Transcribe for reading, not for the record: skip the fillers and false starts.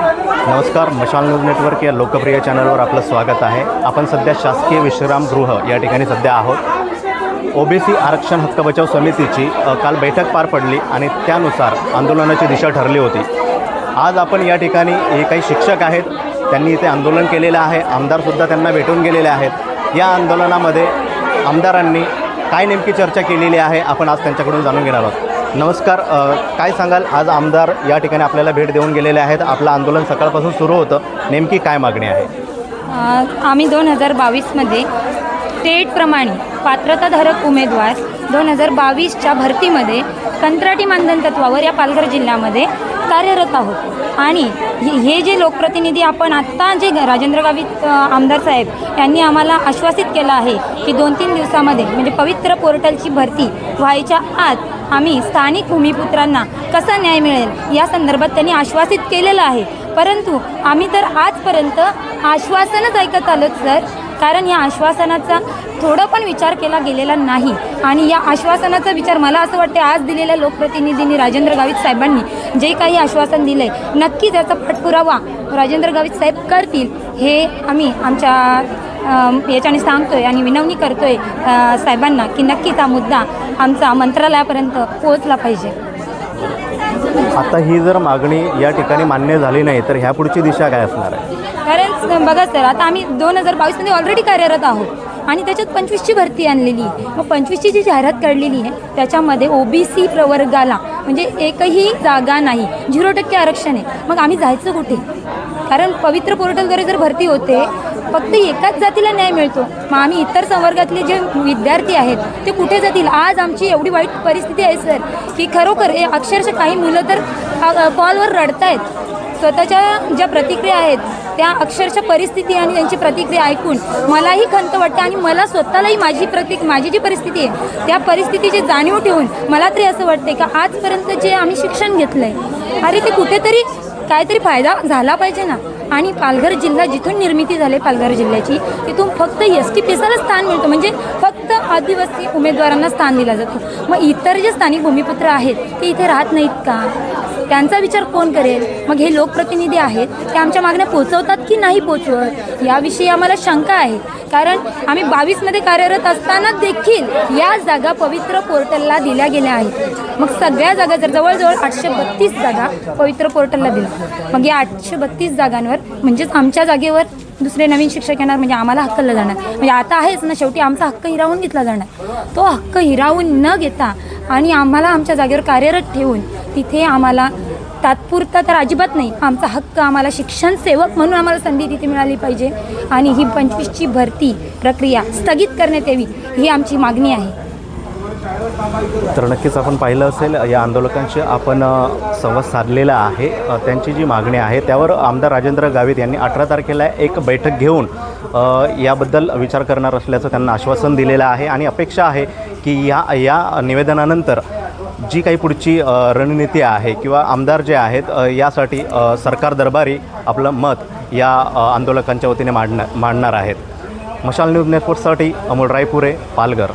नमस्कार, मशाल news network या लोकप्रिय चॅनलवर आपलं स्वागत आहे। आपण सध्या शासकीय विश्रामगृह या ठिकाणी सध्या आहोत। ओबीसी आरक्षण हक्क बचाव समितीची काल बैठक पार पडली आणि त्यानुसार आंदोलनाची दिशा ठरली होती। आज आपण या ठिकाणी हे काही शिक्षक आहेत, त्यांनी इथे आंदोलन केलेलं आहे। आमदारसुद्धा त्यांना भेटून गेलेले आहेत। या आंदोलनामध्ये आमदारांनी काय नेमकी चर्चा केलेली आहे आपण आज त्यांच्याकडून जाणून घेणार आहोत। नमस्कार, काय सांगाल? आज आमदार या ठिकाणी आपल्याला भेट देऊन गेलेले आहेत। आपलं आंदोलन सकाळपासून सुरू होतं, नेमकी काय मागणी आहे? आम्ही 2022मध्ये टेटप्रमाणे पात्रताधारक उमेदवार 2022च्या भरतीमध्ये कंत्राटी मानधन तत्वावर या पालघर जिल्ह्यामध्ये कार्यरत आहोत। आणि हे जे लोकप्रतिनिधी आपण आत्ता जे राजेंद्र गावित आमदार साहेब यांनी आम्हाला आश्वासित केलं आहे की 2-3 दिवसामध्ये म्हणजे पवित्र पोर्टलची भरती व्हायच्या आत आम्ही स्थानिक भूमिपुत्रांना कसा न्याय मिळेल या संदर्भात त्यांनी आश्वासित केलेलं आहे। परंतु आम्ही तर आजपर्यंत आश्वासनच ऐकत आलोत सर, कारण या आश्वासनाचा थोडं पण विचार केला गेलेला नाही। आणि या आश्वासनाचा विचार मला असं वाटते आज दिलेल्या लोकप्रतिनिधींनी राजेंद्र गावित साहेबांनी जे काही आश्वासन दिलं आहे नक्की त्याचा पाठपुरावा राजेंद्र गावित साहेब करतील हे आम्ही आमच्या याच्याने सांगतोय आणि विनवणी करतोय साहेबांना की नक्कीच हा मुद्दा आमचा मंत्रालयापर्यंत पोहोचला पाहिजे। आता ही जर मागणी या ठिकाणी मान्य झाली नाही तर ह्या पुढची दिशा काय असणार आहे? कारण बघा सर, आता आम्ही 2022मध्ये ऑलरेडी कार्यरत आहोत आणि त्याच्यात 25ची भरती आणलेली आहे। मग 25ची जी जाहिरात काढलेली आहे त्याच्यामध्ये ओबीसी प्रवर्गाला म्हणजे एकही जागा नाही, 0% आरक्षण आहे। मग आम्ही जायचं कुठे? कारण पवित्र पोर्टलद्वारे जर भरती होते फक्त एकाच जातीला न्याय मिळतो, मग आम्ही इतर संवर्गातले जे विद्यार्थी आहेत ते कुठे जातील? आज आमची एवढी वाईट परिस्थिती आहे सर की खरोखर अक्षरशः काही मुलं तर कॉलवर रडतायत। स्वतःच्या ज्या प्रतिक्रिया आहेत त्या अक्षरशः परिस्थिती आणि त्यांची प्रतिक्रिया ऐकून मलाही खंत वाटते आणि मला स्वतःलाही माझी जी परिस्थिती आहे त्या परिस्थितीची जाणीव ठेवून मला तरी असं वाटते का आजपर्यंत जे आम्ही शिक्षण घेतलं आहे अरे ते कुठेतरी काहीतरी फायदा झाला पाहिजे ना। आणि पालघर जिल्हा जिथून निर्मिती झाली पालघर जिल्ह्याची तिथून फक्त ST-PSला स्थान मिळतं, म्हणजे फक्त आदिवासी उमेदवारांना स्थान दिलं जातं। मग इतर जे स्थानिक भूमिपुत्र आहेत ते इथे राहत नाहीत का? त्यांचा विचार कोण करेल? मग हे लोकप्रतिनिधी आहेत ते आमच्या मागण्या पोचवतात की नाही पोचवत याविषयी आम्हाला शंका आहे। कारण आम्ही 22मध्ये कार्यरत असताना देखील या जागा पवित्र पोर्टलला दिल्या गेल्या आहेत। मग सगळ्या जागा जर जवळजवळ 832 जागा पवित्र पोर्टलला दिल्या, मग या 832 जागांवर म्हणजेच आमच्या जागेवर दुसरे नवीन शिक्षक येणार म्हणजे आम्हाला हक्कला जाणार, म्हणजे आता आहेच ना, शेवटी आमचा हक्क हिरावून घेतला जाणार। तो हक्क हिरावून न घेता आणि आम्हाला आमच्या जागेवर कार्यरत ठेवून तिथे आम्हाला तात्पुरता तर अजिबात नाही, आमचा हक्क आम्हाला शिक्षण सेवक म्हणून आम्हाला संधी तिथे मिळाली पाहिजे आणि ही 25ची भरती प्रक्रिया स्थगित करण्यात यावी ही आमची मागणी आहे। तर नक्कीच आपण पाहिलं असेल या आंदोलकांशी आपण संवाद साधलेला आहे। त्यांची जी मागणी आहे त्यावर आमदार राजेंद्र गावित यांनी 18 तारखेला एक बैठक घेऊन याबद्दल विचार करणार असल्याचं त्यांना आश्वासन दिलेलं आहे आणि अपेक्षा आहे की या निवेदनानंतर जी काही पुढची रणनीती आहे किंवा आमदार जे आहेत यासाठी सरकार दरबारी आपलं मत या आंदोलकांच्या वतीने मांडणार आहेत। मशाल न्यूज नेटवर्कसाठी अमोल रायपुरे, पालघर।